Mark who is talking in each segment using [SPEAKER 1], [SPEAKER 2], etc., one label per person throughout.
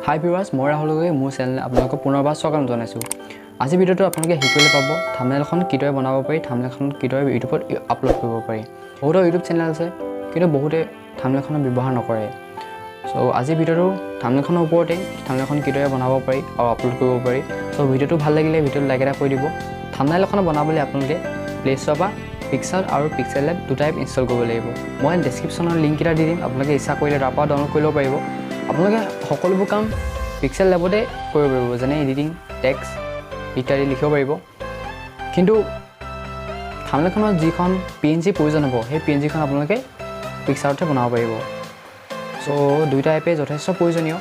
[SPEAKER 1] Hi viewers, মই Rahul Gogoi মোৰ channel আপোনালোকক পুনৰবাৰ স্বাগতম জনাইছো। আজি ভিডিঅটো আপোনালোকে শিকিবলৈ পাব থাম্বনেইলখন কিদৰে বনাব পাৰি, থাম্বনেইলখন কিদৰে ইউটিউবত আপলোড কৰিব পাৰি। বহুত ইউটিউব চেনেল আছে কিন্তু বহুতে থাম্বনেইলখন ব্যৱহাৰ নকৰে। সো আজি ভিডিঅটো থাম্বনেইলখনৰ ওপৰতে থাম্বনেইলখন কিদৰে বনাব পাৰি আৰু আপলোড কৰিব পাৰি। সো ভিডিঅটো ভাল লাগিলে ভিডিঅটো লাইক এটা কৰি দিব। থাম্বনেইলখন বনাবলৈ আপোনালোকে প্লে ষ্ট'ৰৰ পৰা পিক্সেল আৰু পিক্সেল লেব দুটা এপ ইনষ্টল কৰিব লাগিব। মই ডেছক্ৰিপশ্যনৰ লিংক এটা দি দিম, আপোনালোকে ইচ্ছা কৰিলে তাৰ পৰা ডাউনলোড কৰিব পাৰিব। আপোনালোকে সকলোবোৰ কাম পিক্সেল লেবতে কৰিব পাৰিব, যেনে এডিটিং, টেক্সট ইত্যাদি লিখিব পাৰিব। কিন্তু থাম্বনেইলখনৰ যিখন PNG প্ৰয়োজন হ'ব সেই PNGখন আপোনালোকে পিক্সেলতে বনাব পাৰিব। সো দুইটা এপে যথেষ্ট প্ৰয়োজনীয়।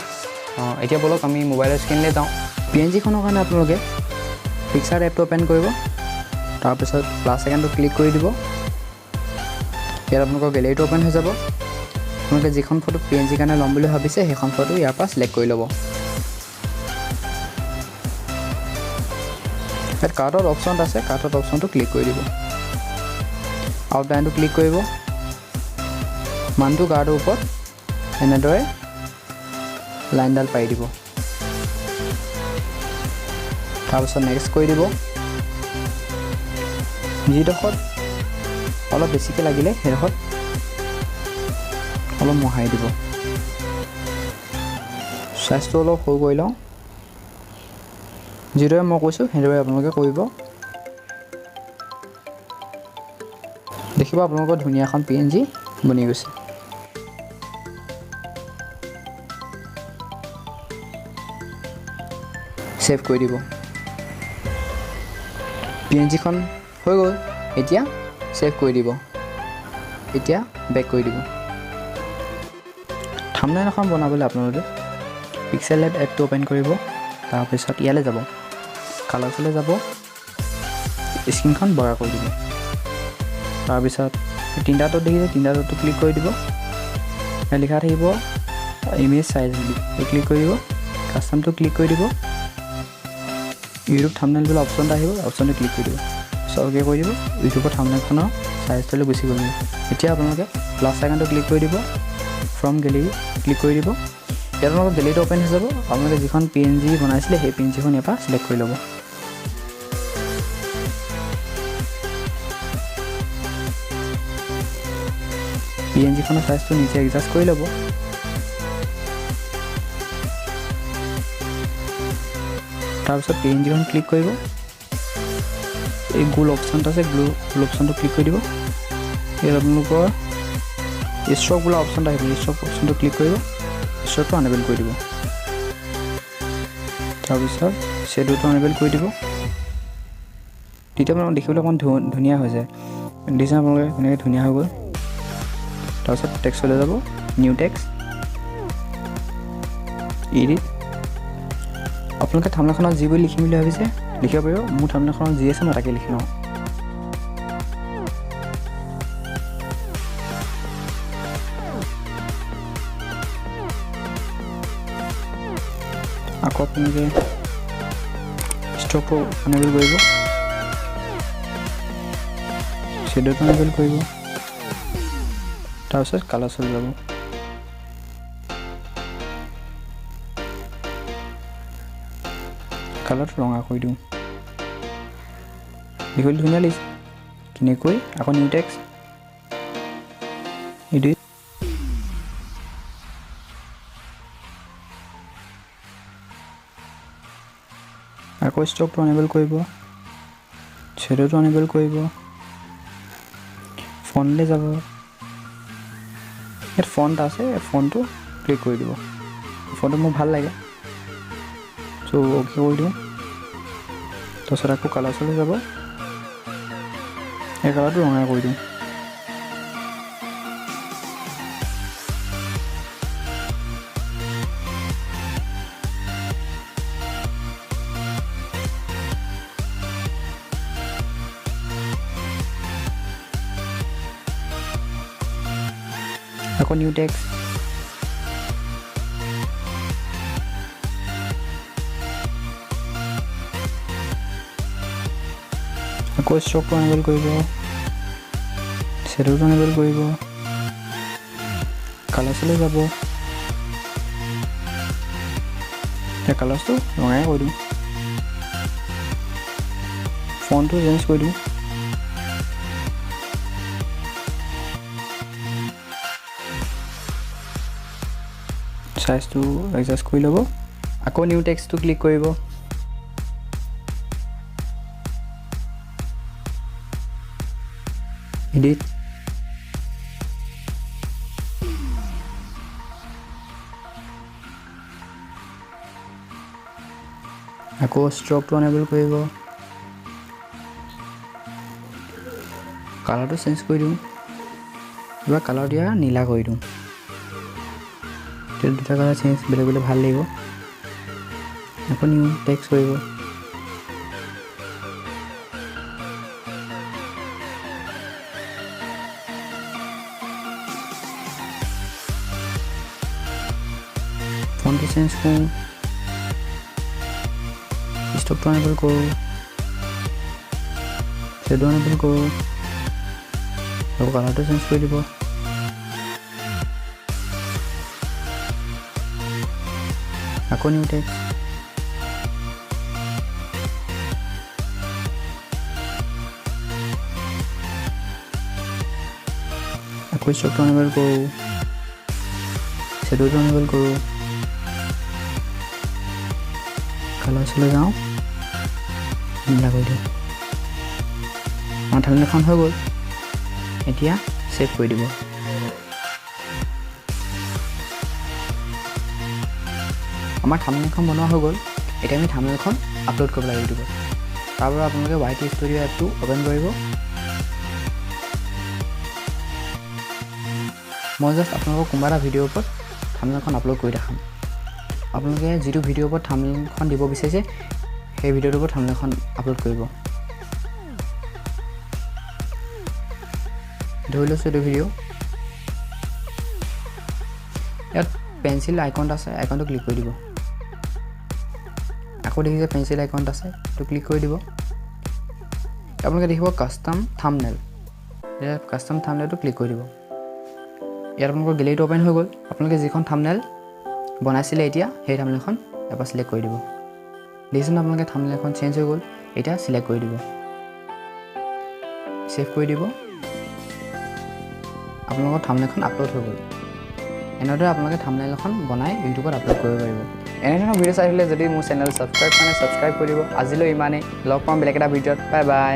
[SPEAKER 1] এতিয়া বলক আমি মোবাইলৰ স্ক্ৰীনলৈ যাওঁ। PNGখনৰ কাৰণে আপোনালোকে পিক্সেল এপটো অ'পেন কৰিব, তাৰপিছত প্লাছ আইকনটো ক্লিক কৰি দিব। ইয়াত আপোনালোকৰ গেলেৰীটো অ'পেন হৈ যাব। আপোনালোকে যিখন ফটো PNG কাৰণে ল'ম বুলি ভাবিছে সেইখন ফটো ইয়াৰ পৰা চিলেক্ট কৰি ল'ব। ইয়াত কাৰ্টত অপশ্যন আছে, কাৰ্টত অপশ্যনটো ক্লিক কৰি দিব। আউটলাইনটো ক্লিক কৰিব। মানুহটো কাৰ্টৰ ওপৰত এনেদৰে লাইনডাল পাৰি দিব। তাৰপিছত নেক্সট কৰি দিব। যিডোখৰত অলপ বেছিকৈ লাগিলে সেইডোখৰত অলপ মহাই দিব। সাইজটো অলপ সৰু কৰি লওঁ। যিদৰে মই কৈছোঁ সেইদৰে আপোনালোকে কৰিব। দেখিব আপোনালোকৰ ধুনীয়া এখন PNG বনি গৈছে। ছেভ কৰি দিব। PNGখন হৈ গ'ল। এতিয়া ছেভ কৰি দিব। এতিয়া বেক কৰি দিব। থাম্বনেইল এখন বনাবলৈ আপোনালোকে পিক্সেল লেব এপটো অ'পেন কৰিব, তাৰপিছত ইয়ালৈ যাব, কালাৰ্ছলৈ যাব, স্ক্ৰীনখন বগা কৰি দিব। তাৰপিছত তিনিটাটো দেখিছে, তিনিটাটো ক্লিক কৰি দিব। ইয়াত লিখা থাকিব ইমেজ চাইজ বুলি, এই ক্লিক কৰি দিব। কাষ্টমটো ক্লিক কৰি দিব। ইউটিউব থাম্বনেইল বুলি অপশ্যন এটা আহিব, অপশ্যনটো ক্লিক কৰি দিব। চবকে কৰি দিব। ইউটিউবৰ থাম্বনেইলখনৰ চাইজটোলৈ গুচি গ'ল। এতিয়া আপোনালোকে প্লাছ আইকনটো ক্লিক কৰি দিব। ফ্ৰম গেলেৰী ক্লিক কৰি দিব। ইয়াত আপোনালোকৰ গেলেৰীটো অ'পেন হৈ যাব। আপোনালোকে যিখন PNG বনাইছিলে সেই PNGখন ইয়াৰ পৰা চিলেক্ট কৰি ল'ব। PNGখনৰ চাইজটো নিজে এডজাষ্ট কৰি ল'ব। তাৰপিছত PNGখন ক্লিক কৰিব। এই গোল অপশ্যনটো আছে, গোল অপশ্যনটো ক্লিক কৰি দিব। ইয়াত আপোনালোকৰ ষ্ট্ৰক বোলা অপশ্যনটো আহিব, ষ্ট্ৰক অপশ্যনটো ক্লিক কৰিব। ষ্ট্ৰকটো আনেবল কৰি দিব। তাৰপিছত শ্বেডোটো আনেবল কৰি দিব। তেতিয়া আপোনালোকে দেখিবলৈ অকণমান ধুনীয়া হৈ যায়। দেখিছে আপোনালোকে তেনেকৈ ধুনীয়া হৈ গ'ল। তাৰপিছত টেক্সটলৈ যাব, নিউ টেক্সট, এডিট। আপোনালোকে থাম্বনেইলখনত যি বুলি লিখিম বুলি ভাবিছে লিখিব পাৰিব। মোৰ থাম্বনেইলখনত যি আছে মই তাকে লিখি লওঁ। আকৌ আপোনালোকে ষ্ট্ৰকটো আনেবল কৰিব, শ্বেডোটো আনেবল কৰিব। তাৰপিছত কালাৰ্ছত যাব। কালাৰটো ৰঙা কৰি দিওঁ। দেখিবলৈ ধুনীয়া লাগিছে। কেনেকৈ আকৌ নিউ টেক্সট, এডিট। আকৌ ষ্ট্ৰকটো আনেবল কৰিব, শ্বেডোটো আনেবল কৰিব, ফণ্টলৈ যাব। ইয়াত ফণ্ট আছে, ফণ্টটো ক্লিক কৰি দিব। ফণ্টটো মোৰ ভাল লাগে, চ' অ'কে কৰি দিওঁ। তাৰপিছত আকৌ কালাৰ্ছলৈ যাব, এই কালাৰটো ৰঙা কৰি দিওঁ। আকৌ নিউ টেক্সট, আকৌ ষ্ট্ৰকটো আনেবল কৰিব, শ্বেডোটো আনেবল কৰিব, কালাৰ্ছলৈ যাব, এতিয়া কালাৰটো ৰঙাই কৰি দিওঁ ফন্টটো চেঞ্জ কৰি দিওঁ সাইজটো এডজাস্ট কৰি ল'ব আকৌ নিউ টেক্সটটো ক্লিক কৰিব এডিট আকৌ ষ্ট্ৰকটো এনেবল কৰিব কালাৰটো চেঞ্জ কৰি দিওঁ এবাৰ কালাৰ দিয়া নীলা কৰি দিওঁ দুটা কালাৰ চেঞ্জ বেলেগ বেলেগ ভাল লাগিব আকৌ নিউ টেক্সট কৰিব ফন্টটো চেঞ্জ কৰোঁ ষ্টকটো এনেবল কৰোঁ শ্বেডো এনেবল কৰোঁ আকৌ কালাৰটো চেঞ্জ কৰি দিব আকৌ নিউ টেক্সট আকৌ ষ্টকটো এনেবল কৰোঁ শ্বেডোটো এনেবল কৰোঁ কালাৰ চলে যাওঁ নীলা কৰি দিওঁ আমাৰ থাম্বনেইলখন হৈ গ'ল এতিয়া সেভ কৰি দিব আমাৰ থাম্বনেইলখন বনোৱা হৈ গ'ল এতিয়া আমি থাম্বনেইলখন আপলোড কৰিব লাগিব ইউটিউবত তাৰপৰা আপোনালোকে YT ষ্টুডিঅ' এপটো অপেন কৰিব মই জাষ্ট আপোনালোকক কোনোবা এটা ভিডিঅ'ৰ ওপৰত থাম্বনেইলখন আপলোড কৰি দেখাম আপোনালোকে যিটো ভিডিঅ'ৰ ওপৰত থাম্বনেইলখন দিব বিচাৰিছে সেই ভিডিঅ'টোৰ ওপৰত থাম্বনেইলখন আপলোড কৰিব ধৰি লৈছোঁ এইটো ভিডিঅ' ইয়াত পেঞ্চিল আইকন আছে আইকনটো ক্লিক কৰি দিব আকৌ দেখিছে পেঞ্চিল আইকন আছে এইটো ক্লিক কৰি দিব আপোনালোকে দেখিব কাষ্টম থাম্বনেইল ইয়াত কাষ্টম থাম্বনেইলটো ক্লিক কৰি দিব ইয়াত আপোনালোকৰ গেলেৰীটো অপেন হৈ গ'ল আপোনালোকে যিখন থাম্বনেইল বনাইছিলে এতিয়া সেই থাম্বনেইলখন এবাৰ সিলেক্ট কৰি দিব দেখিছেনে আপোনালোকে থাম্বনেইলখন চেঞ্জ হৈ গ'ল এতিয়া সিলেক্ট কৰি দিব সেভ কৰি দিব আপোনালোকৰ থাম্বনেইলখন আপলোড হৈ গ'ল এনেদৰে আপোনালোকে থাম্বনেইল এখন বনাই ইউটিউবত আপলোড কৰিব পাৰিব এনেধৰণৰ ভিডিঅ' চাই আহিলে যদি মোৰ চেনেল ছাবস্ক্ৰাইব কৰা নাই ছাবস্ক্ৰাইব কৰিব আজিলৈ ইমানেই লগ পাম বেলেগ এটা ভিডিঅ'ত বাই বাই